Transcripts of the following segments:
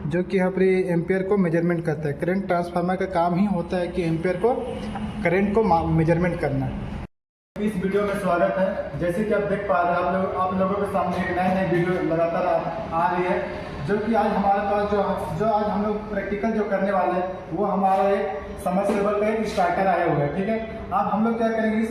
जो कि यहाँ पर एम्पेयर को मेजरमेंट करता है। करंट ट्रांसफार्मर का काम ही होता है कि एम्पेयर को करंट को मेजरमेंट करना। इस वीडियो में स्वागत है। जैसे कि आप देख पा रहे हैं, आप लोगों के सामने एक नई वीडियो लगातार आ रही है, जो कि आज हमारे पास जो आज हम लोग प्रैक्टिकल जो करने वाले हैं वो हमारा एक समरसेबल का एक स्टार्टर आया हुआ है। ठीक है, अब हम लोग क्या करेंगे,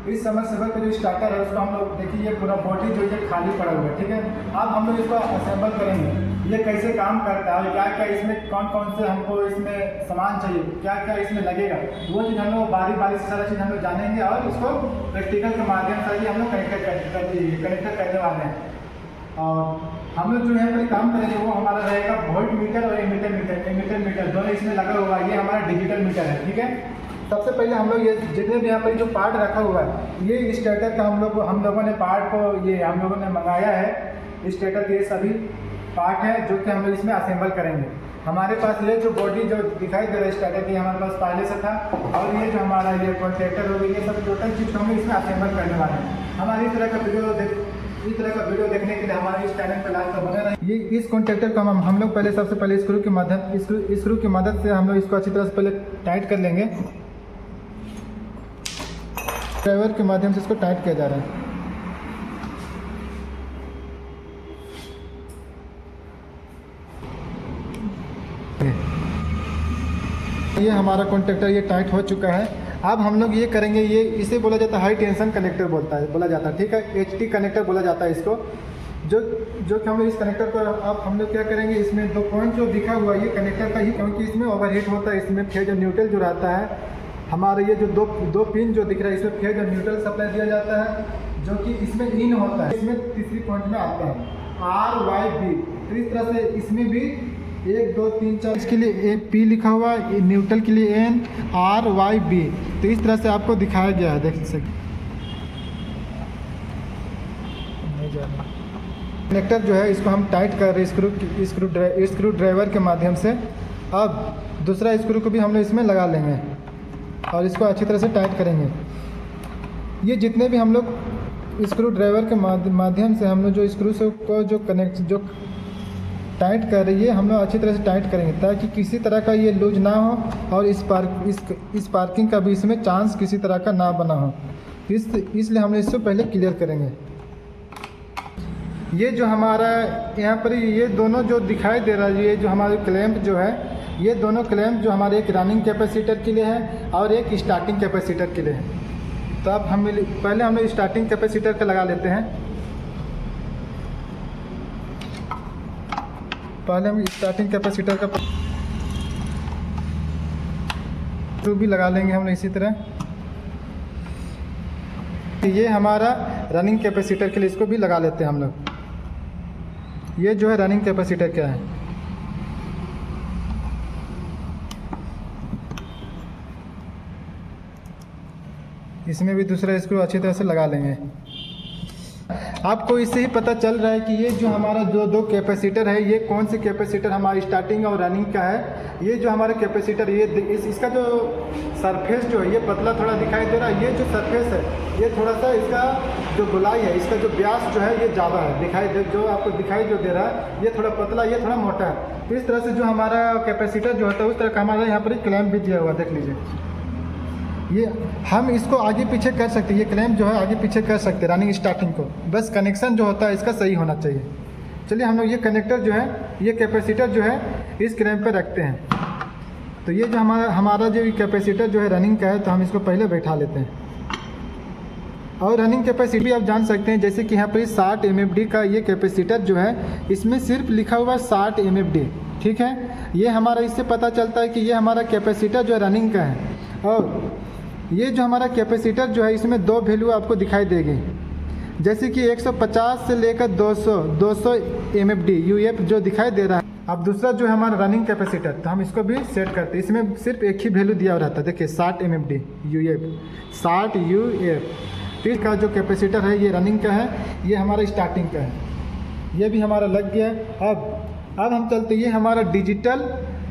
इस समरसेबल का जो स्टार्टर है उसको हम लोग देखिए, ये पूरा बॉडी जो ये खाली पड़ा हुआ है। ठीक है, अब हम लोग इसको असेंबल करेंगे, ये कैसे काम करता है, क्या क्या इसमें कौन कौन से हमको इसमें सामान चाहिए, क्या क्या इसमें लगेगा, वो चीज़ हम लोग बारी बारी से सारा चीज़ हम लोग जानेंगे और इसको प्रैक्टिकल के माध्यम से हम लोग कनेक्टर करने वाले हैं। और हम लोग जो है कोई काम करेंगे वो हमारा रहेगा वोल्ट मीटर और एमीटर मीटर दोनों इसमें लगा हुआ है। ये हमारा डिजिटल मीटर है। ठीक है, सबसे पहले हम लोग ये जितने भी यहाँ पर जो पार्ट रखा हुआ है, ये स्टेटर का हम लोगों ने पार्ट को ये हम लोगों ने मंगाया है। स्टेटर के ये सभी पार्ट है जो कि हम लोग इसमें असेंबल करेंगे। हमारे पास ये जो बॉडी जो दिखाई दे रहा है स्टेटर की, हमारे पास पहले से था, और ये जो हमारा ये कॉन्ट्रैक्टर हो गया, ये सब टोटल चीज़ हम लोग इसमें असेंबल करने वाले हैं। हमारी इस तरह का वीडियो देखने के लिए हमारे इस चैनल पर लाइक बने रहे। ये इस कॉन्ट्रैक्टर को हम लोग पहले सबसे पहले स्क्रू की मदद से हम लोग इसको अच्छी तरह से पहले टाइट कर लेंगे। ड्राइवर के माध्यम से इसको टाइट किया जा रहा है। ये हमारा कॉन्ट्रैक्टर ये टाइट हो चुका है। अब हम लोग ये करेंगे, ये इसे बोला जाता है हाई टेंशन कनेक्टर बोला जाता है। ठीक है, HT कनेक्टर बोला जाता है इसको। जो कि हम लोग इस कनेक्टर को अब हम लोग क्या करेंगे, इसमें दो पॉइंट जो दिखा हुआ है ये कनेक्टर का ही, क्योंकि इसमें ओवरहीट होता है। इसमें फेज और न्यूट्रल जो रहता है, हमारे ये जो दो पिन जो दिख रहा है, इसमें फेज और न्यूट्रल सप्लाई दिया जाता है, जो कि इसमें इन होता है। इसमें तीसरी पॉइंट में आता है RYB। तो इस तरह से इसमें भी 1 2 3 4 इसके लिए P लिखा हुआ है, न्यूट्रल के लिए N RYB। तो इस तरह से आपको दिखाया गया है, देख सकते। कनेक्टर जो है इसको हम टाइट कर रहे हैं स्क्रू ड्राइवर के माध्यम से। अब दूसरा स्क्रू को भी हम लोग इसमें लगा लेंगे और इसको अच्छी तरह से टाइट करेंगे। ये जितने भी हम लोग स्क्रू ड्राइवर के माध्यम से हम लोग जो स्क्रू से को जो टाइट कर रही है, हम लोग अच्छी तरह से टाइट करेंगे ताकि किसी तरह का ये लूज ना हो और इस पार्किंग का भी इसमें चांस किसी तरह का ना बना हो। इसलिए हम इससे पहले क्लियर करेंगे। ये जो हमारा यहाँ पर ये दोनों जो दिखाई दे रहा है, ये जो हमारे क्लैंप जो है, ये दोनों क्लैंप जो हमारे एक रनिंग कैपेसिटर के लिए है और एक स्टार्टिंग कैपेसिटर के लिए है। तो अब पहले हम लोग स्टार्टिंग कैपेसिटर का लगा लेते हैं। पहले हम स्टार्टिंग कैपेसिटर का तो भी लगा लेंगे हम इसी तरह। ये हमारा रनिंग कैपेसिटर के लिए, इसको भी लगा लेते हैं हम लोग। ये जो है रनिंग कैपेसिटर क्या है, इसमें भी दूसरा स्क्रू अच्छी तरह से लगा लेंगे। आपको इससे ही पता चल रहा है कि ये जो हमारा दो कैपेसिटर है, ये कौन से कैपेसिटर हमारा स्टार्टिंग और रनिंग का है। ये जो हमारा कैपेसिटर, ये इसका जो सरफेस जो है ये पतला थोड़ा दिखाई दे रहा है। ये जो सरफेस है ये थोड़ा सा, इसका जो गोलाई है, इसका जो व्यास जो है ये ज़्यादा है, जो आपको दिखाई जो दे रहा है ये थोड़ा पतला, ये थोड़ा मोटा है। तो इस तरह से जो हमारा कैपेसिटर जो होता है उस तरह का हमारा यहाँ पर क्लैंप भी दिया हुआ, देख लीजिए। ये हम इसको आगे पीछे कर सकते हैं, ये क्लैंप जो है आगे पीछे कर सकते हैं रनिंग स्टार्टिंग को, बस कनेक्शन जो होता है इसका सही होना चाहिए। चलिए हम लोग ये कनेक्टर जो है, ये कैपेसिटर जो है इस क्लैंप पे रखते हैं। तो ये जो हमारा जो कैपेसिटर जो है रनिंग का है, तो हम इसको पहले बैठा लेते हैं। और रनिंग कैपेसिटी भी आप जान सकते हैं, जैसे कि यहाँ पर 60 MFD का ये कैपेसिटर जो है, इसमें सिर्फ लिखा हुआ 60 MFD। ठीक है, ये हमारा इससे पता चलता है कि ये हमारा कैपेसिटर जो है रनिंग का है। और ये जो हमारा कैपेसिटर जो है, इसमें 2 वैल्यू आपको दिखाई देगी, जैसे कि 150 से लेकर 200 MFD UF जो दिखाई दे रहा है। अब दूसरा जो है हमारा रनिंग कैपेसिटर, तो हम इसको भी सेट करते हैं। इसमें सिर्फ एक ही वैल्यू दिया रहता है, देखिए 60 MFD UF 60 UF। तो इसका जो कैपेसिटर है ये रनिंग का है, ये हमारा स्टार्टिंग का है। ये भी हमारा लग गया। अब हम चलते, ये हमारा डिजिटल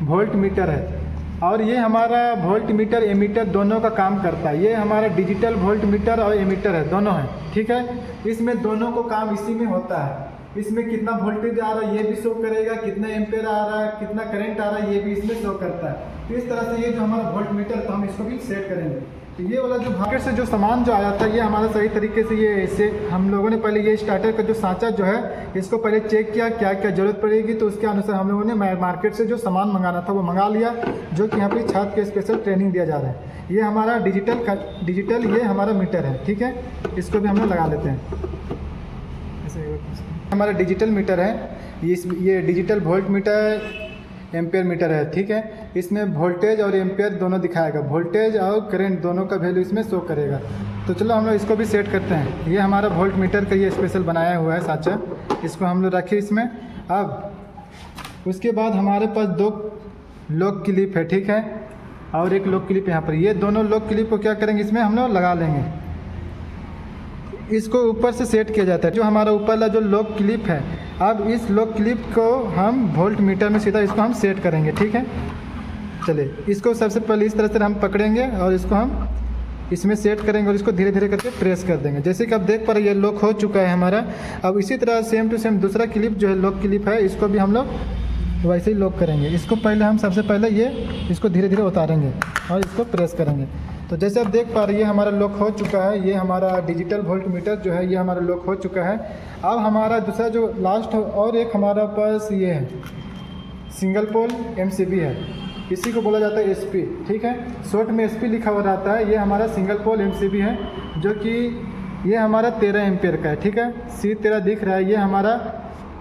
वोल्ट मीटर है और ये हमारा वोल्ट मीटर एमीटर दोनों का काम करता है। ये हमारा डिजिटल वोल्ट मीटर और एमीटर है, दोनों है। ठीक है, इसमें दोनों को काम इसी में होता है। इसमें कितना वोल्टेज आ रहा है ये भी शो करेगा, कितना एम्पेयर आ रहा है, कितना करंट आ रहा है ये भी इसमें शो करता है। तो इस तरह से ये जो हमारा वोल्ट मीटर तो हम इसको भी सेट करेंगे। तो ये वाला जो मार्केट से जो सामान जो आया था ये हमारा सही तरीके से ये ऐसे हम लोगों ने पहले ये स्टार्टर का जो सांचा जो है इसको पहले चेक किया क्या क्या ज़रूरत पड़ेगी, तो उसके अनुसार हम लोगों ने मार्केट से जो सामान मंगाना था वो मंगा लिया, जो कि यहाँ पे छत के स्पेशल ट्रेनिंग दिया जा रहा है। ये हमारा डिजिटल ये हमारा मीटर है, ठीक है, इसको भी हम लोग लगा लेते हैं। हमारा डिजिटल मीटर है, ये digital volt metre ampere metre है, ठीक है। इसमें वोल्टेज और एम्पेयर दोनों दिखाएगा, वोल्टेज और करंट दोनों का वैल्यू इसमें शो करेगा। तो चलो हम लोग इसको भी सेट करते हैं। ये हमारा वोल्ट मीटर का ये स्पेशल बनाया हुआ है सांचा, इसको हम लोग रखे इसमें। अब उसके बाद हमारे पास 2 लॉक क्लिप है, ठीक है, और एक लॉक क्लिप यहाँ पर। ये दोनों लॉक क्लिप को क्या करेंगे इसमें हम लोग लगा लेंगे। इसको ऊपर से सेट किया जाता है, जो हमारा ऊपर वाला जो लॉक क्लिप है। अब इस लॉक क्लिप को हम वोल्ट मीटर में सीधा इसको हम सेट करेंगे, ठीक है। चलिए इसको सबसे पहले इस तरह से हम पकड़ेंगे और इसको हम इसमें सेट करेंगे और इसको धीरे धीरे करके प्रेस कर देंगे। जैसे कि आप देख पा रहे हैं ये लॉक हो चुका है हमारा। अब इसी तरह सेम टू सेम दूसरा क्लिप जो है लॉक क्लिप है, इसको भी हम लोग वैसे ही लॉक करेंगे। इसको पहले हम सबसे पहले ये इसको धीरे धीरे उतारेंगे और इसको प्रेस करेंगे। तो जैसे आप देख पा रहे हैं ये हमारा लॉक हो चुका है। ये हमारा डिजिटल वोल्ट मीटर जो है ये हमारा लॉक हो चुका है। अब हमारा दूसरा जो लास्ट और एक हमारा पास ये है सिंगल पोल MCB है, इसी को बोला जाता है SP, ठीक है। शॉर्ट में SP लिखा हुआ रहता है। ये हमारा सिंगल पोल MCB है, जो कि ये हमारा 13 एम्पेयर का है, ठीक है। C13 दिख रहा है, ये हमारा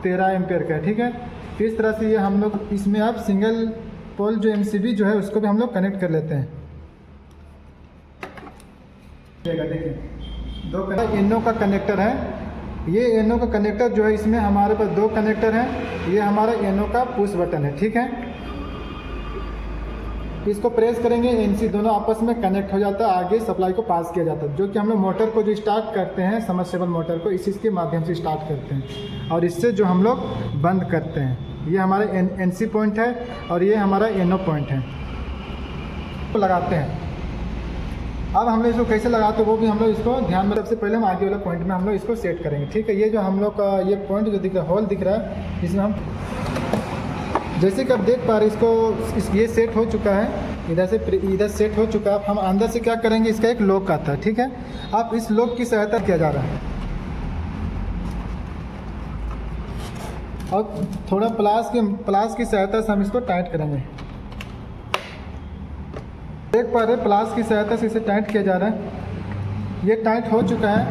13 एम्पेयर का है, ठीक है। इस तरह से ये हम लोग इसमें आप सिंगल पोल जो MCB जो है उसको भी हम लोग कनेक्ट कर लेते हैं। देखिए 2 एनो का कनेक्टर है। ये एनो का कनेक्टर जो है इसमें हमारे पास 2 कनेक्टर हैं। ये हमारा एनो का पुश बटन है, ठीक है। इसको प्रेस करेंगे, NC दोनों आपस में कनेक्ट हो जाता है, आगे सप्लाई को पास किया जाता है। जो कि हम लोग मोटर को जो स्टार्ट करते हैं सबमर्सिबल मोटर को इसके माध्यम से स्टार्ट करते हैं और इससे जो हम लोग बंद करते हैं। ये हमारा NC पॉइंट है और ये हमारा एनो पॉइंट है। तो लगाते हैं। अब हम लोग इसको कैसे लगाते हैं वो भी हम लोग इसको ध्यान में, सबसे पहले हम आगे वाला पॉइंट में हम लोग इसको सेट करेंगे, ठीक है। ये जो हम लोग का ये पॉइंट जो दिख रहा है, होल दिख रहा है, इसमें हम जैसे कि आप देख पा रहे हैं इसको ये सेट हो चुका है, इधर सेट हो चुका है। अब हम अंदर से क्या करेंगे, इसका एक लॉक आता है, ठीक है। अब इस लॉक की सहायता किया जा रहा है। अब थोड़ा प्लास की सहायता से हम इसको टाइट करेंगे। देख पा रहे प्लास की सहायता से इसे टाइट किया जा रहा है। ये टाइट हो चुका है।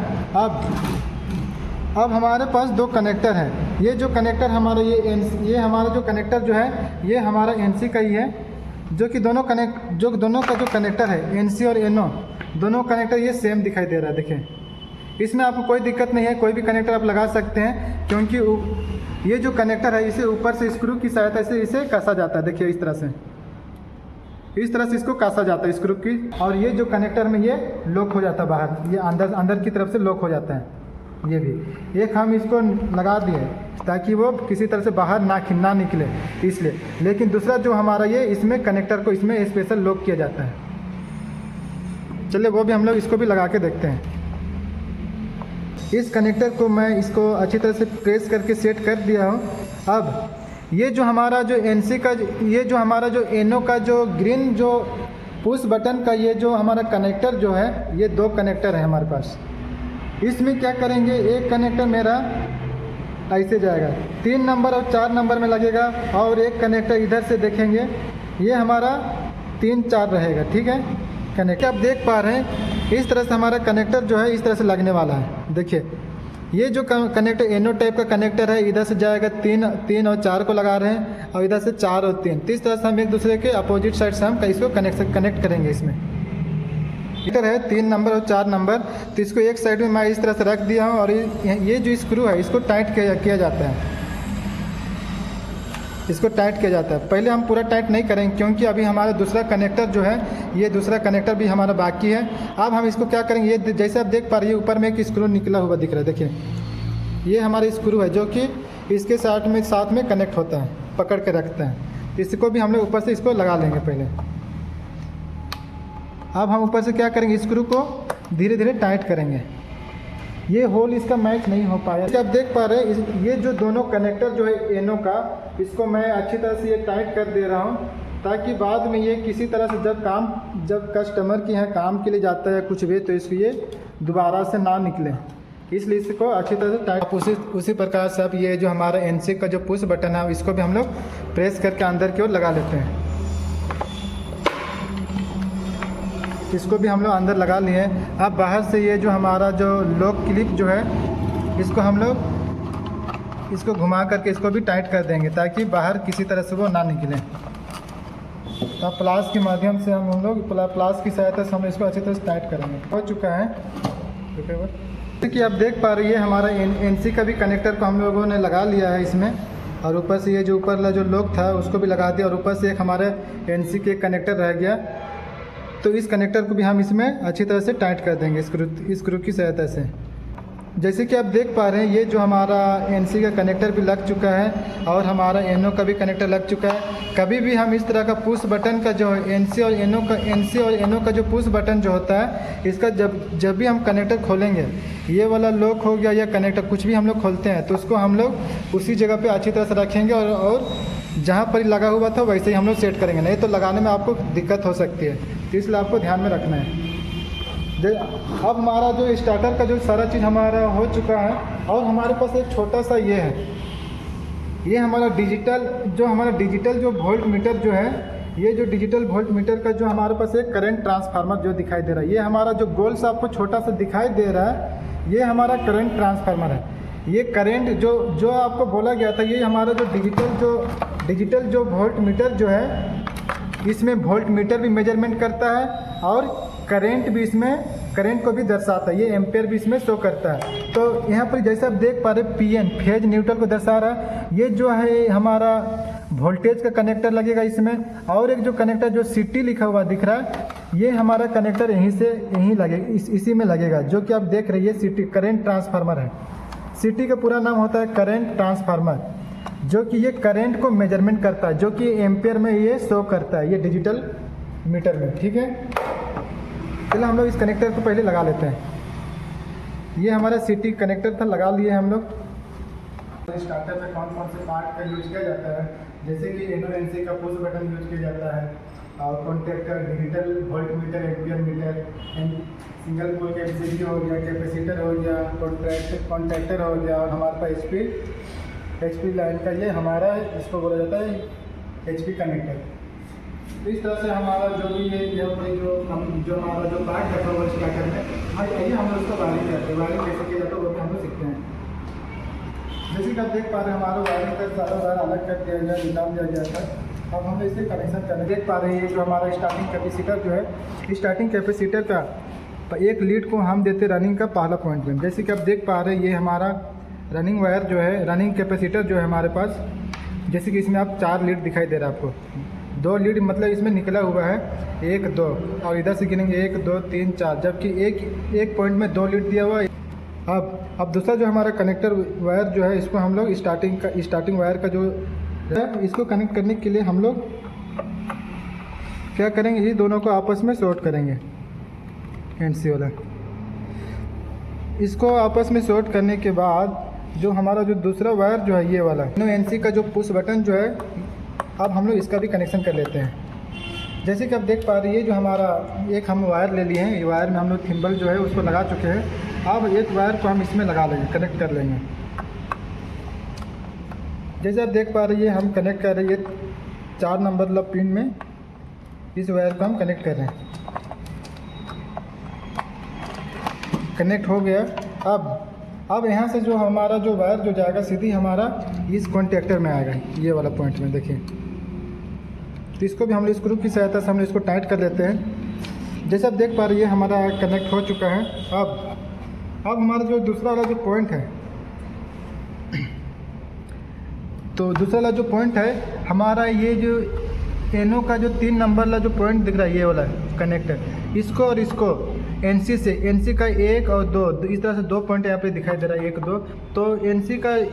अब हमारे पास 2 कनेक्टर हैं। ये जो कनेक्टर हमारा ये हमारा जो कनेक्टर जो है ये हमारा NC का ही है, जो कि दोनों का जो कनेक्टर है NC और NO दोनों कनेक्टर ये सेम दिखाई दे रहा है। देखिए इसमें आपको कोई दिक्कत नहीं है, कोई भी कनेक्टर आप लगा सकते हैं, क्योंकि ये जो कनेक्टर है इसे ऊपर से स्क्रू की सहायता से इसे कसा जाता है। देखिए इस तरह से इसको कसा जाता है स्क्रू की, और ये जो कनेक्टर में ये लॉक हो जाता है बाहर, ये अंदर की तरफ से लॉक हो जाता है। ये भी एक हम इसको लगा दिए ताकि वो किसी तरह से बाहर ना निकले इसलिए। लेकिन दूसरा जो हमारा ये इसमें कनेक्टर को इसमें स्पेशल लॉक किया जाता है। चलिए वो भी हम लोग इसको भी लगा के देखते हैं। इस कनेक्टर को मैं इसको अच्छी तरह से प्रेस करके सेट कर दिया हूँ। अब ये जो हमारा जो NC का ये जो हमारा जो एनो का जो ग्रीन जो पुश बटन का ये जो हमारा कनेक्टर जो है ये 2 कनेक्टर है हमारे पास। इसमें क्या करेंगे, एक कनेक्टर मेरा ऐसे जाएगा 3 नंबर और 4 नंबर में लगेगा, और एक कनेक्टर इधर से देखेंगे ये हमारा 3-4 रहेगा, ठीक है। कनेक्टर आप देख पा रहे हैं इस तरह से हमारा कनेक्टर जो है इस तरह से लगने वाला है। देखिए ये जो कनेक्टर एनो टाइप का कनेक्टर है इधर से जाएगा 3 और 4 को लगा रहे हैं, और इधर से 4 और 3। तो इस तरह से हम एक दूसरे के अपोजिट साइड से हम इसको कनेक्ट करेंगे। इसमें मीटर है 3 नंबर और 4 नंबर, तो इसको एक साइड में मैं इस तरह से रख दिया हूँ, और ये जो स्क्रू है इसको टाइट किया जाता है। इसको टाइट किया जाता है। पहले हम पूरा टाइट नहीं करेंगे क्योंकि अभी हमारा दूसरा कनेक्टर जो है ये दूसरा कनेक्टर भी हमारा बाकी है। अब हम इसको क्या करेंगे, ये जैसे आप देख पा रहे हैं ऊपर में एक स्क्रू निकला हुआ दिख रहा है। देखिए ये हमारा स्क्रू है जो कि इसके साथ में कनेक्ट होता है, पकड़ के रखते हैं। इसको भी हम लोग ऊपर से इसको लगा लेंगे पहले। अब हम ऊपर से क्या करेंगे, स्क्रू को धीरे धीरे टाइट करेंगे। ये होल इसका मैच नहीं हो पाया। आप देख पा रहे हैं ये जो दोनों कनेक्टर जो है एनो का, इसको मैं अच्छी तरह से ये टाइट कर दे रहा हूँ ताकि बाद में ये किसी तरह से जब कस्टमर के यहाँ काम के लिए जाता है कुछ भी, तो इसको ये दोबारा से ना निकले, इसलिए इसको अच्छी तरह से टाइट। उसी प्रकार से अब ये जो हमारा एनसी का जो पुश बटन है इसको भी हम लोग प्रेस करके अंदर की ओर लगा लेते हैं। इसको भी हम लोग अंदर लगा लिए हैं। अब बाहर से ये जो हमारा जो लॉक क्लिप जो है इसको हम लोग इसको घुमा करके इसको भी टाइट कर देंगे ताकि बाहर किसी तरह से वो ना निकले। तो प्लास के माध्यम से हम लोग प्लास की सहायता से हम इसको अच्छी तरह से टाइट करेंगे। हो चुका है जैसे कि आप देख पा रही है हमारा एनसी का भी कनेक्टर को हम लोगों ने लगा लिया है इसमें, और ऊपर से ये जो ऊपर वाला जो लॉक था उसको भी लगा दिया, और ऊपर से एक हमारे एनसी के कनेक्टर रह गया, तो इस कनेक्टर को भी हम इसमें अच्छी तरह से टाइट कर देंगे स्क्रू की सहायता से। जैसे कि आप देख पा रहे हैं ये जो हमारा एनसी का कनेक्टर भी लग चुका है और हमारा एनो का भी कनेक्टर लग चुका है। कभी भी हम इस तरह का पुश बटन का जो एनसी और एनो का जो पुश बटन जो होता है इसका जब भी हम कनेक्टर खोलेंगे, ये वाला लॉक हो गया या कनेक्टर कुछ भी हम लोग खोलते हैं तो उसको हम लोग उसी जगह पे अच्छी तरह से रखेंगे और जहाँ पर लगा हुआ था वैसे ही हम लोग सेट करेंगे, नहीं तो लगाने में आपको दिक्कत हो सकती है, तो इसलिए आपको ध्यान में रखना है। अब हमारा जो स्टार्टर का जो सारा चीज़ हमारा हो चुका है, और हमारे पास एक छोटा सा ये है, ये हमारा डिजिटल जो वोल्ट मीटर जो है, ये जो डिजिटल वोल्ट मीटर का जो हमारे पास एक करंट ट्रांसफार्मर जो दिखाई दे रहा है, ये हमारा जो गोल सा आपको छोटा सा दिखाई दे रहा है, ये हमारा करंट ट्रांसफार्मर है। ये करंट जो आपको बोला गया था, ये हमारा जो डिजिटल जो वोल्ट मीटर जो है, इसमें वोल्ट मीटर भी मेजरमेंट करता है और करंट भी इसमें करंट को भी दर्शाता है, ये एम्पेयर भी इसमें शो करता है। तो यहाँ पर जैसे आप देख पा रहे पीएन फेज न्यूट्रल को दर्शा रहा है। ये जो है हमारा वोल्टेज का कनेक्टर लगेगा इसमें, और एक जो कनेक्टर जो सिटी लिखा हुआ दिख रहा है, ये हमारा कनेक्टर यहीं लगेगा, इसी में लगेगा, जो कि आप देख रहे हैं सिटी करंट ट्रांसफार्मर है। सिटी का पूरा नाम होता है करंट ट्रांसफार्मर, जो कि ये करंट को मेजरमेंट करता है, जो कि एम्पेयर में ये शो करता है, ये डिजिटल मीटर में। ठीक है, चलो हम लोग इस कनेक्टर को पहले लगा लेते हैं। ये हमारा सिटी कनेक्टर था, लगा लिए हम लोग। स्टार्टर में कौन कौन से पार्ट का यूज किया जाता है, जैसे कि एनो एनसी का पुश बटन यूज किया जाता है, और contactor, digital volt meter, ampere meter, single pole का एमसीबी हो गया, कैपेसिटर हो गया, कॉन्टैक्टर हो गया, और हमारे पास एचपी लाइन का ये हमारा इसको बोला जाता है एचपी कनेक्टर। तो इस तरह से हमारा जो भी है जो हमारा जो पार्ट रखा हुआ स्टार्टर में, आइए हम लोग उसको वायरिंग करते हैं। वायरिंग कैसे किया जाता है वो भी हम लोग सीखते हैं। जैसे कि आप देख पा रहे हैं हमारा वायरिंग का सारा वायर अलग कर दिया गया, निकाल दिया गया था। अब हम इसे कनेक्शन करने देख पा रहे हैं, जो हमारा स्टार्टिंग कैपेसिटर जो है, स्टार्टिंग कैपेसिटर का एक लीड को हम देते रनिंग का पहला पॉइंट में। जैसे कि आप देख पा रहे हैं ये हमारा रनिंग वायर जो है, रनिंग कैपेसिटर जो है हमारे पास, जैसे कि इसमें आप 4 लीड दिखाई दे रहा है आपको, 2 लीड मतलब इसमें निकला हुआ है 1 2, और इधर से गिनेंगे 1 2 3 4, जबकि एक पॉइंट में 2 लीड दिया हुआ है। अब दूसरा जो हमारा कनेक्टर वायर जो है, इसको हम लोग स्टार्टिंग वायर का जो है, इसको कनेक्ट करने के लिए हम लोग क्या करेंगे, ये दोनों को आपस में शॉर्ट करेंगे। एनसी वाला इसको आपस में शॉर्ट करने के बाद जो हमारा जो दूसरा वायर जो है, ये वाला एनसी का जो पुश बटन जो है, अब हम लोग इसका भी कनेक्शन कर लेते हैं। जैसे कि आप देख पा रही है, जो हमारा एक हम वायर ले लिए हैं, ये वायर में हम लोग थिम्बल जो है उसको लगा चुके हैं। अब एक वायर को हम इसमें लगा लेंगे, कनेक्ट कर लेंगे। जैसे आप देख पा रही है हम कनेक्ट कर रहे हैं 4 नंबर वाला पिन में, इस वायर को हम कनेक्ट कर रहे हैं। कनेक्ट हो गया। अब यहाँ से जो हमारा जो वायर जो जाएगा सीधी हमारा इस कॉन्टैक्टर में आएगा, ये वाला पॉइंट में देखिए। तो इसको भी हम लोग स्क्रू की सहायता से हम इसको टाइट कर लेते हैं। जैसे आप देख पा रही है हमारा कनेक्ट हो चुका है। अब हमारा जो दूसरा वाला जो पॉइंट है, तो दूसरा वाला जो पॉइंट है हमारा, ये जो एनो का जो 3 नंबर वाला जो पॉइंट दिख रहा है, ये वाला कनेक्टर, इसको और इसको एनसी का 1 और 2, इस तरह से 2 पॉइंट यहाँ पे दिखाई दे रहा है, 1 2। तो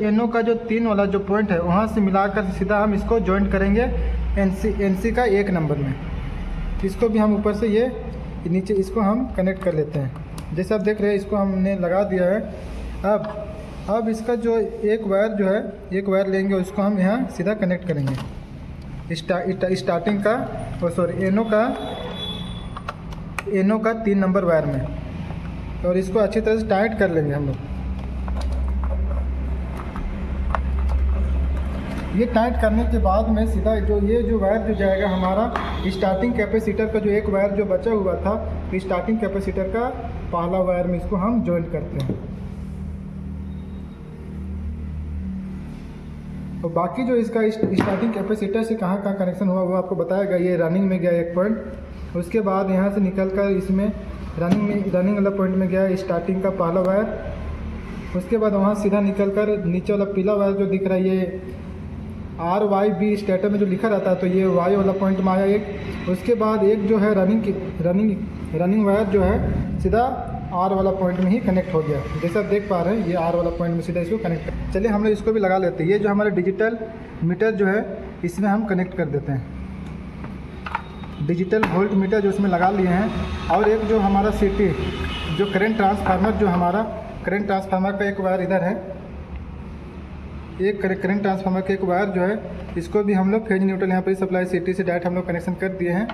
एनो का जो 3 वाला जो पॉइंट है, वहाँ से मिलाकर सीधा हम इसको जॉइंट करेंगे एनसी का 1 नंबर में। इसको भी हम ऊपर से ये नीचे इसको हम कनेक्ट कर लेते हैं। जैसे आप देख रहे हैं इसको हमने लगा दिया है। अब इसका जो एक वायर जो है, एक वायर लेंगे उसको हम यहाँ सीधा कनेक्ट करेंगे स्टार्टिंग का एनो का 3 नंबर वायर में, और इसको अच्छी तरह से टाइट कर लेंगे हम लोग। ये टाइट करने के बाद में सीधा ये जो वायर जो जाएगा हमारा स्टार्टिंग कैपेसिटर का, जो एक वायर जो बचा हुआ था तो स्टार्टिंग कैपेसिटर का पहला वायर में इसको हम जॉइंट करते हैं। और बाकी जो इसका स्टार्टिंग कैपेसिटर से कहाँ कहाँ कनेक्शन हुआ वो आपको बताएगा। ये रनिंग में गया एक पॉइंट, उसके बाद यहाँ से निकलकर इसमें रनिंग वाला पॉइंट में गया स्टार्टिंग का पहला वायर, उसके बाद वहाँ सीधा निकलकर नीचे वाला पीला वायर जो दिख रहा है ये RYB स्टेटर में जो लिखा रहता है तो ये वाई वाला पॉइंट में आया एक। उसके बाद एक जो है रनिंग वायर जो है सीधा R वाला पॉइंट में ही कनेक्ट हो गया। जैसे आप देख पा रहे हैं ये R वाला पॉइंट में सीधा इसको कनेक्ट कर। चलिए हम लोग इसको भी लगा लेते हैं। ये जो हमारा डिजिटल मीटर जो है इसमें हम कनेक्ट कर देते हैं, डिजिटल वोल्ट मीटर जो इसमें लगा लिए हैं। और एक जो हमारा CT जो करंट ट्रांसफार्मर, जो हमारा करंट ट्रांसफार्मर का एक वायर इधर है, एक करंट ट्रांसफार्मर का एक वायर जो है इसको भी हम लोग फेज न्यूट्रल यहाँ पर सप्लाई CT से डायरेक्ट हम लोग कनेक्शन कर दिए हैं।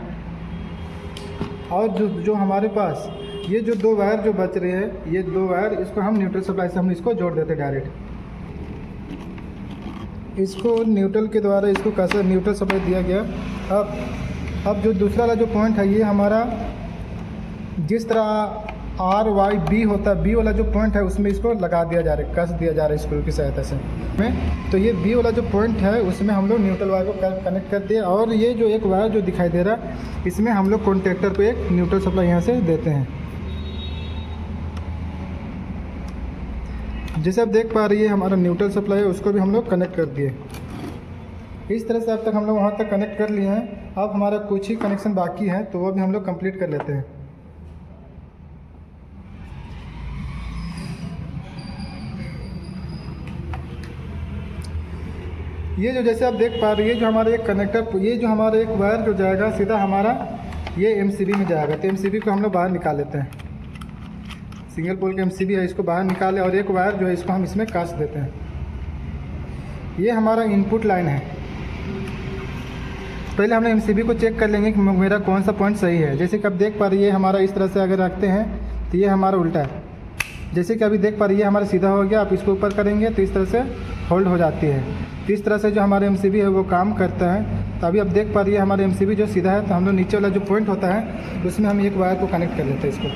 और जो हमारे पास ये जो 2 वायर जो बच रहे हैं, ये 2 वायर इसको हम न्यूट्रल सप्लाई से हम इसको जोड़ देते हैं डायरेक्ट। इसको न्यूट्रल के द्वारा इसको कैसे न्यूट्रल सप्लाई दिया गया। अब जो दूसरा वाला जो पॉइंट है ये हमारा जिस तरह RYB होता है, B वाला जो पॉइंट है उसमें इसको लगा दिया जा रहा है, कस दिया जा रहा है स्क्रू की सहायता से तो ये B वाला जो पॉइंट है उसमें हम लोग न्यूट्रल वायर को कनेक्ट कर दिए। और ये जो एक वायर जो दिखाई दे रहा है इसमें हम लोग कॉन्टैक्टर पे एक न्यूट्रल सप्लाई यहाँ से देते हैं। जैसे आप देख पा रही है हमारा न्यूट्रल सप्लाई है उसको भी हम लोग कनेक्ट कर दिए। इस तरह से अब तक हम लोग वहाँ तक कनेक्ट कर लिए हैं। अब हमारा कुछ ही कनेक्शन बाकी है तो वो भी हम लोग कंप्लीट कर लेते हैं। ये जो जैसे आप देख पा रही है जो हमारा एक कनेक्टर, ये जो हमारा एक वायर जो जाएगा सीधा हमारा ये MCB में जाएगा। तो MCB को हम लोग बाहर निकाल लेते हैं। सिंगल पोल का MCB है, इसको बाहर निकाले और एक वायर जो है इसको हम इसमें काट देते हैं। ये हमारा इनपुट लाइन है। पहले हम MCB को चेक कर लेंगे कि मेरा कौन सा पॉइंट सही है। जैसे कि आप देख पा रही है हमारा इस तरह से अगर रखते हैं तो ये हमारा उल्टा है। जैसे कि अभी देख पा रही है हमारा सीधा हो गया, आप इसको ऊपर करेंगे तो इस तरह से होल्ड हो जाती है। तो इस तरह से जो हमारा MCB है वो काम करता है। तो अभी आप देख पा रही है हमारा MCB जो सीधा है तो हम लोग नीचे वाला जो पॉइंट होता है उसमें हम एक वायर को कनेक्ट कर लेते हैं इसको।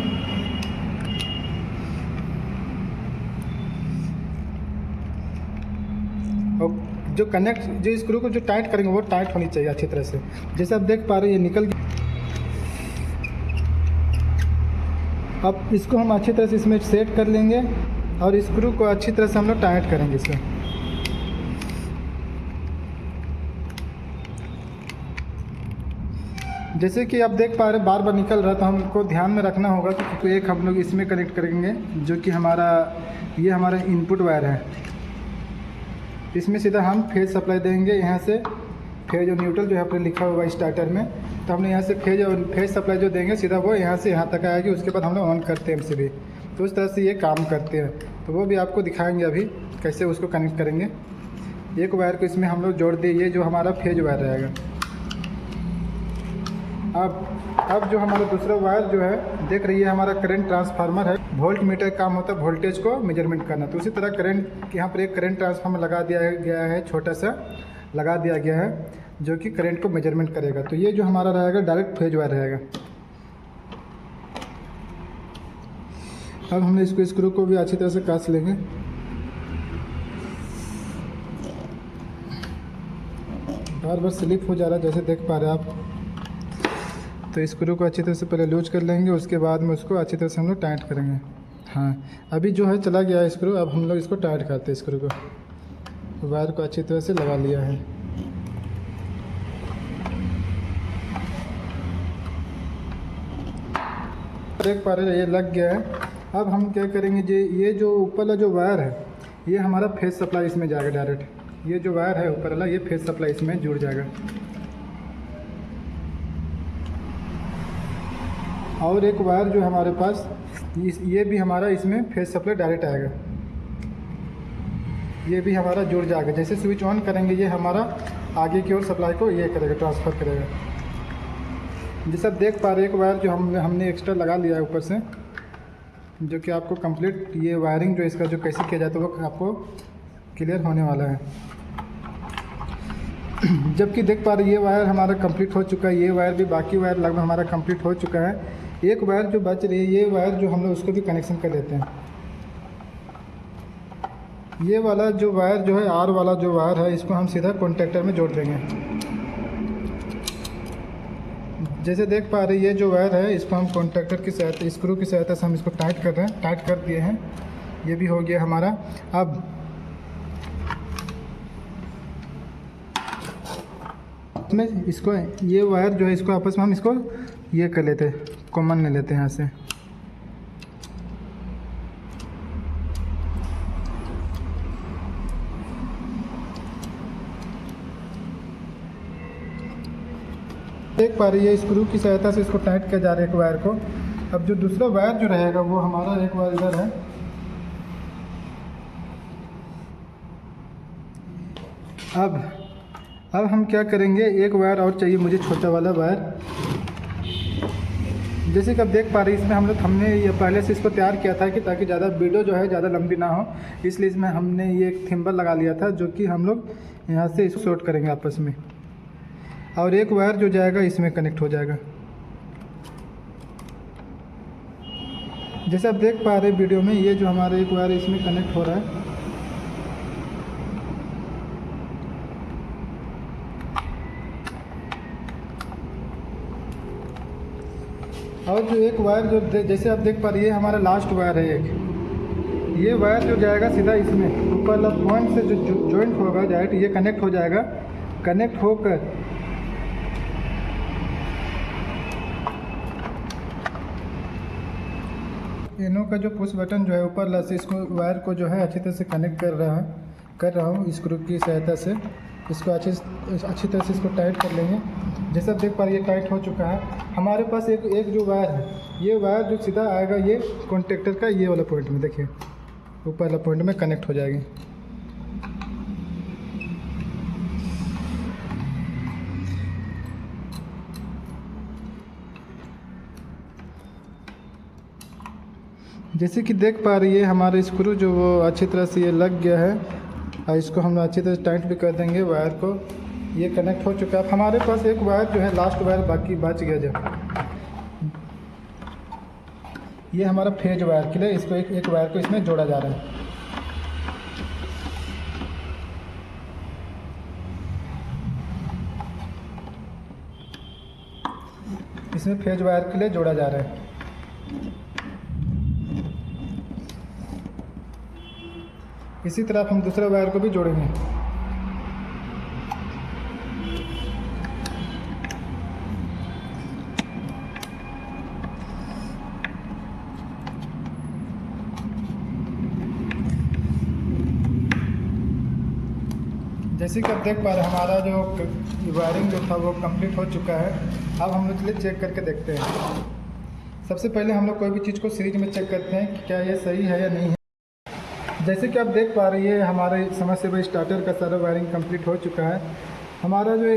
और जो स्क्रू को जो टाइट करेंगे वो टाइट होनी चाहिए अच्छी तरह से। जैसे आप देख पा रहे हैं ये निकल गया। अब इसको हम अच्छी तरह से इसमें सेट कर लेंगे और स्क्रू को अच्छी तरह से हम लोग टाइट करेंगे इसमें। जैसे कि आप देख पा रहे बार बार निकल रहा है तो हमको ध्यान में रखना होगा कि एक हम लोग इसमें कनेक्ट करेंगे जो कि ये हमारा इनपुट वायर है। इसमें सीधा हम फेज सप्लाई देंगे यहाँ से, फेज और न्यूट्रल जो है अपने लिखा हुआ स्टार्टर में। तो हमने यहाँ से फेज सप्लाई जो देंगे सीधा वो यहाँ से यहाँ तक आएगी। उसके बाद हम लोग ऑन करते हैं MCB। तो उस तरह से ये काम करते हैं। तो वो भी आपको दिखाएंगे अभी कैसे उसको कनेक्ट करेंगे। एक वायर को इसमें हम लोग जोड़ दिए, ये जो हमारा फेज वायर रहेगा। अब जो हमारा दूसरा वायर जो है देख रही है हमारा करंट ट्रांसफार्मर है। वोल्ट मीटर काम होता है वोल्टेज को मेजरमेंट करना। तो उसी तरह करंट यहाँ पर एक करंट ट्रांसफार्मर लगा दिया गया है, छोटा सा लगा दिया गया है जो कि करंट को मेजरमेंट करेगा। तो ये जो हमारा रहेगा डायरेक्ट फेज वायर रहेगा। अब हमने इसको स्क्रू को भी अच्छी तरह से कस लेंगे। बार बार स्लिप हो जा रहा है जैसे देख पा रहे हैं आप। तो स्क्रू को अच्छी तरह से पहले लूज कर लेंगे, उसके बाद में उसको अच्छी तरह से हम लोग टाइट करेंगे। हाँ, अभी जो है चला गया है स्क्रू। अब हम लोग इसको टाइट करते हैं। स्क्रू को वायर को अच्छी तरह से लगा लिया है। देख पा रहे हैं ये लग गया है। अब हम क्या करेंगे, ये जो ऊपर वाला जो वायर है ये हमारा फेज सप्लाई इसमें जाएगा डायरेक्ट। ये जो वायर है ऊपर वाला ये फेज सप्लाई इसमें जुड़ जाएगा। और एक वायर जो हमारे पास ये भी हमारा इसमें फेज सप्लाई डायरेक्ट आएगा, ये भी हमारा जुड़ जाएगा। जैसे स्विच ऑन करेंगे ये हमारा आगे की ओर सप्लाई को ये करेगा, ट्रांसफ़र करेगा। जैसे आप देख पा रहे हैं एक वायर जो हमने एक्स्ट्रा लगा लिया है ऊपर से, जो कि आपको कंप्लीट ये वायरिंग जो इसका जो कैसे किया जाता है वो आपको क्लियर होने वाला है। जबकि देख पा रहे ये वायर हमारा कंप्लीट हो चुका है, ये वायर भी, बाकी वायर लगभग हमारा कंप्लीट हो चुका है। एक वायर जो बच रही है, ये वायर जो हम लोग उसको भी कनेक्शन कर देते हैं। ये वाला जो वायर जो है, आर वाला जो वायर है, इसको हम सीधा कॉन्टैक्टर में जोड़ देंगे। जैसे देख पा रहे ये जो वायर है, इसको हम कॉन्टैक्टर की सहायता, स्क्रू की सहायता से हम इसको टाइट कर रहे हैं, टाइट कर दिए हैं। ये भी हो गया हमारा। अब इसमें इसको, ये वायर जो है इसको आपस में हम इसको ये कर लेते हैं, कॉमन ले लेते हैं यहाँ से। देख पा रही है स्क्रू की सहायता से इसको टाइट किया जा रहा है एक वायर को। अब जो दूसरा वायर जो रहेगा वो हमारा एक वायर इधर है। अब हम क्या करेंगे, एक वायर और चाहिए मुझे, छोटा वाला वायर। जैसे कि आप देख पा रहे हैं इसमें हमने ये पहले से इसको तैयार किया था कि ताकि ज़्यादा वीडियो जो है ज़्यादा लंबी ना हो, इसलिए इसमें हमने ये एक थिम्बल लगा लिया था, जो कि हम लोग यहाँ से इसको शॉर्ट करेंगे आपस में, और एक वायर जो जाएगा इसमें कनेक्ट हो जाएगा। जैसे आप देख पा रहे हैं वीडियो में, ये जो हमारा एक वायर इसमें कनेक्ट हो रहा है। और जो एक वायर जो जैसे आप देख पा रहे हैं, ये हमारा लास्ट वायर है एक, ये वायर जो जाएगा सीधा इसमें ऊपर वाला पॉइंट से जो जॉइंट होगा डायरेक्ट ये कनेक्ट हो जाएगा। कनेक्ट होकर इनों का जो पुश बटन जो है ऊपर वाला से, इसको वायर को जो है अच्छी तरह से कनेक्ट कर रहा हूँ स्क्रू की सहायता से। इसको अच्छी तरह से इसको टाइट कर लेंगे। जैसे आप देख पा रहे ये टाइट हो चुका है। हमारे पास एक जो वायर है, ये वायर जो सीधा आएगा ये कॉन्टैक्टर का ये वाला पॉइंट में, देखिए ऊपर वाला पॉइंट में कनेक्ट हो जाएगी। जैसे कि देख पा रही है हमारा स्क्रू जो वो अच्छी तरह से ये लग गया है, और इसको हम अच्छी तरह से टाइट भी कर देंगे वायर को। ये कनेक्ट हो चुका है। हमारे पास एक वायर जो है लास्ट वायर बाकी बच गया जब, ये हमारा फेज वायर के लिए इसको एक वायर को इसमें जोड़ा जा रहा है। इसमें फेज वायर के लिए जोड़ा जा रहा है। इसी तरह हम दूसरे वायर को भी जोड़ेंगे। जैसे कि आप देख पा रहे हैं हमारा जो वायरिंग जो था वो कंप्लीट हो चुका है। अब हम लोग चलिए चेक करके देखते हैं। सबसे पहले हम लोग कोई भी चीज़ को सीरीज में चेक करते हैं कि क्या ये सही है या नहीं है। जैसे कि आप देख पा रही है हमारे समरसेबल स्टार्टर का सारा वायरिंग कंप्लीट हो चुका है। हमारा जो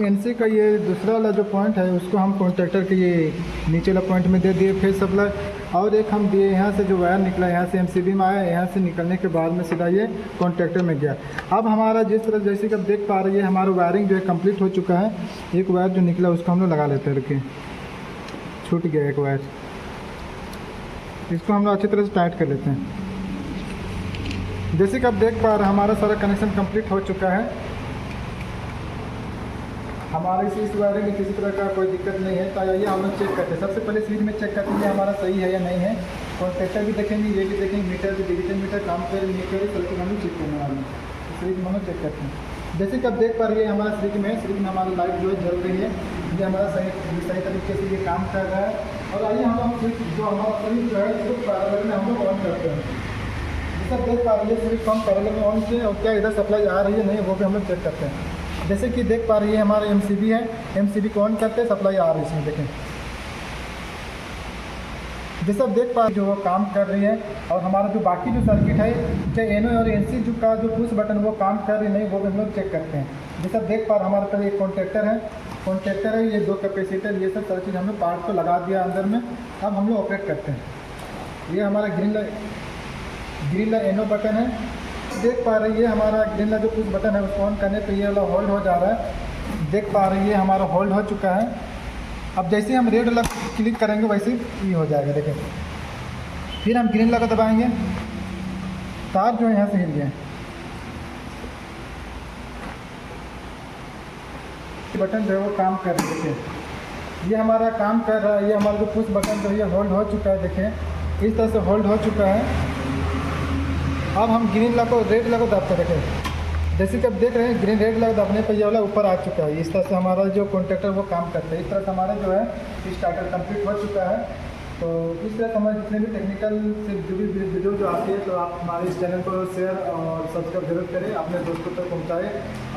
एनसी का ये दूसरा वाला जो पॉइंट है उसको हम कॉन्टैक्टर के ये नीचे वाला पॉइंट में दे दिए फेज सप्लाई, और एक हम दिए यहाँ से जो वायर निकला यहाँ से एमसीबी में आया, यहाँ से निकलने के बाद में सीधा ये कॉन्टैक्टर में गया। अब हमारा जिस तरह जैसे कि आप देख पा रही है हमारा वायरिंग जो है कंप्लीट हो चुका है। एक वायर जो निकला उसको हम लोग लगा लेते हैं, रुकिए छूट गया एक वायर, इसको हम लोग अच्छी तरह से टाइट कर लेते हैं। जैसे कि आप देख पा रहे हैं हमारा सारा कनेक्शन कंप्लीट हो चुका है। हमारे इस वायरिंग में किसी तरह का कोई दिक्कत नहीं है। तो ये हम लोग चेक करते हैं। सबसे पहले सीरीज में चेक करते हैं हमारा सही है या नहीं है। कॉन्टैक्टर भी देखेंगे, ये भी देखेंगे, मीटर भी, डिजिटल मीटर काम करे नहीं करे, तो हम लोग चेक करने वाले हैं। सीरीज में हम लोग चेक करते हैं। जैसे कि आप देख पा रही है हमारा सीरीज में हमारा लाइट जो है जल रही है, ये हमारा सही तरीके से ये काम कर रहा है। और आइए हम लोग जो हमारा सीरीज जो है इसको पैरेलल में हम लोग ऑन करते हैं। जैसे देख पा रही है सीरीज हम पैरेलल में ऑन किए और क्या इधर सप्लाई आ रही है नहीं, वो भी हम लोग चेक करते हैं। जैसे कि देख पा रही है हमारा एमसीबी है, एमसीबी को ऑन करते हैं, सप्लाई आ रही है इसमें, देखें। जैसे आप देख पा रहे जो वो काम कर रही है, और हमारा जो बाकी जो सर्किट है चाहे एनो और एनसी जो का जो पुश बटन वो काम कर रही नहीं, वो भी हम लोग चेक करते हैं। जैसे आप देख पा रहे हमारे पास एक कॉन्टैक्टर है, ये 2 कैपेसिटर, ये सब सारी चीज़ हमने पार्ट को लगा दिया अंदर में। अब हम लोग ऑपरेट करते हैं। ये हमारा ग्रीन ला एनो बटन है, देख पा रहे ये हमारा ग्रीन ला जो पुश बटन है उसको ऑन करने पे ये वाला होल्ड हो जा रहा है। देख पा रहे ये हमारा होल्ड हो चुका है। अब जैसे ही हम रेड वाला क्लिक करेंगे वैसे ही हो जाएगा, देखें। फिर हम ग्रीन वाला दबाएंगे, तार जो है यहाँ से हिल गए। बटन जो है वो काम कर रहे हैं, देखिए ये हमारा काम कर रहा है। ये हमारा जो पुश बटन जो है होल्ड हो चुका है, देखें इस तरह से होल्ड हो चुका है। अब हम ग्रीन ला को रेड ला को दबाते, देखें जैसे कि आप देख रहे हैं ग्रीन रेड ला दबने पर ये वाला ऊपर आ चुका है। इस तरह से हमारा जो कॉन्टैक्टर वो काम करता है। इस तरह से हमारा जो है स्टार्टर कंप्लीट हो चुका है। तो इस तरह से हमारे जितने भी टेक्निकल से जुड़ी वीडियो जो आती है, तो आप हमारे इस चैनल को शेयर और सब्सक्राइब जरूर करें, अपने दोस्तों तक पहुँचाएँ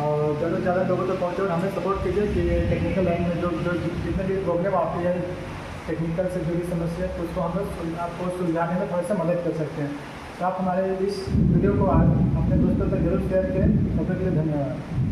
और ज़्यादा से ज़्यादा लोगों तक पहुँचे और हमें सपोर्ट कीजिए कि टेक्निकल लाइन में जो जितने भी प्रॉब्लम आती है, टेक्निकल से जुड़ी समस्या, तो उसको हम लोग आपको सुलझाने में थोड़ा सा मदद कर सकते हैं। तो आप हमारे इस वीडियो को अपने दोस्तों तक जरूर शेयर करें। तब तक के लिए धन्यवाद।